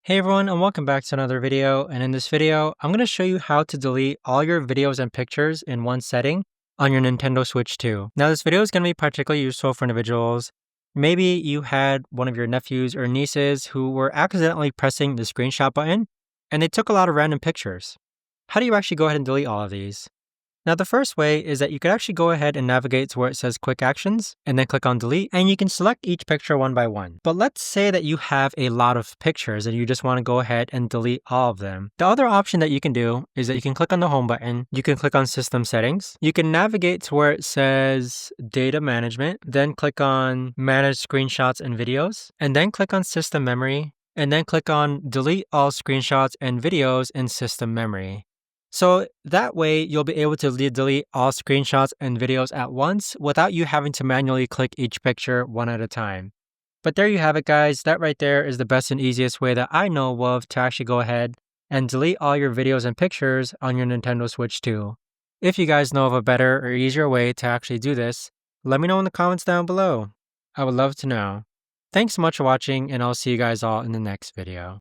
Hey everyone, and welcome back to another video. And in this video, I'm going to show you how to delete all your videos and pictures in one setting on your Nintendo Switch 2. Now, this video is going to be particularly useful for individuals. Maybe you had one of your nephews or nieces who were accidentally pressing the screenshot button and they took a lot of random pictures. How do you actually go ahead and delete all of these? Now, the first way is that you could actually go ahead and navigate to where it says Quick Actions and then click on Delete, and you can select each picture one by one. But let's say that you have a lot of pictures and you just want to go ahead and delete all of them. The other option that you can do is that you can click on the Home button, you can click on System Settings, you can navigate to where it says Data Management, then click on Manage Screenshots and Videos, and then click on System Memory, and then click on Delete All Screenshots and Videos in System Memory. So that way, you'll be able to delete all screenshots and videos at once without you having to manually click each picture one at a time. But there you have it, guys. That right there is the best and easiest way that I know of to actually go ahead and delete all your videos and pictures on your Nintendo Switch 2. If you guys know of a better or easier way to actually do this, let me know in the comments down below. I would love to know. Thanks so much for watching, and I'll see you guys all in the next video.